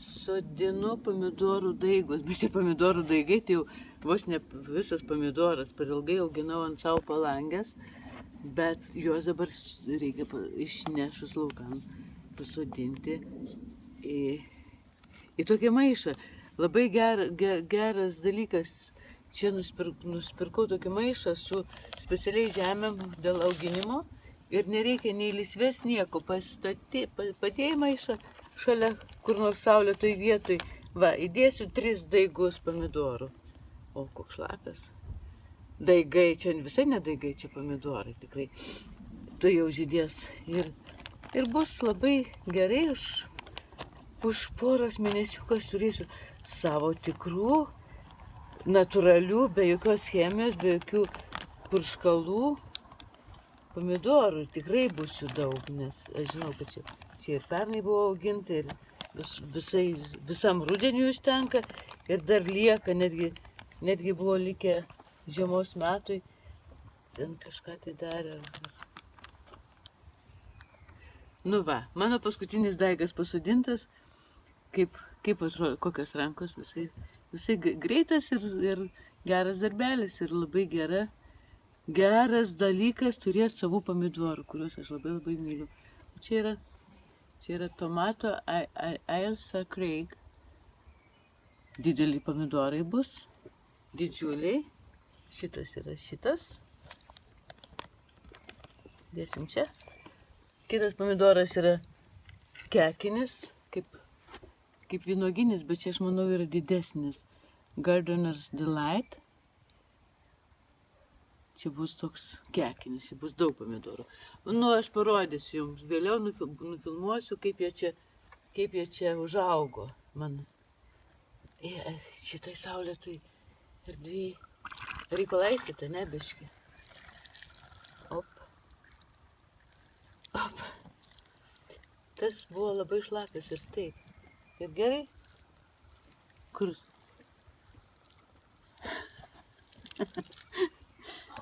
sodinu pomidorų daigus, bet tie pomidorų daigai, tai jau vos ne visas pomidoras, per ilgai auginau ant savo palangės, bet juos dabar reikia išnešus laukan pasodinti į tokį maišą. Labai geras dalykas, čia nusipirkau tokį maišą su specialiai žemėm dėl auginimo ir nereikia nei lysvės nieko, padėjai maišą šalia kur nors saulėtoj vietoj, va, įdėsiu 3 daigus pomidorų. O, koks šlapias. Daigai, čia visai ne daigai, čia pomidorai tikrai. Tu jau žydės ir bus labai gerai už poros mėnesiukų aš turėsiu savo tikrų, natūralių, be jokios chemijos, be jokių purškalų pomidorų. Tikrai bus jų daug, nes aš žinau, kad čia ir pernai buvo auginta, ir visam rudeniui užtenka, ir dar lieka, netgi buvo likę žiemos metui, ten kažką tai darė. Nu va, mano paskutinis daigas pasodintas, kaip atrodo, kokios rankos, visai greitas ir geras darbelis, ir labai geras dalykas turėti savų pomidorų, kuriuos aš labai myliu. Čia yra tomato Ailsa Craig. Dideli pomidorai bus, didžiuliai. Šitas yra šitas. Dėsim čia. Kitas pomidoras yra kekinis, kaip vynuoginis, bet čia aš manau yra didesnis. Gardener's Delight. Čia bus toks kekinis, čia bus daug pomidorų. Nu, aš parodysiu jums, vėliau nufilmuosiu, kaip jie čia užaugo. Man šitoj saulėtoj erdvėj. Ar jį palaistyti, ne, biškį? Op. Tas buvo labai šlapias ir taip. Ir gerai? Kur?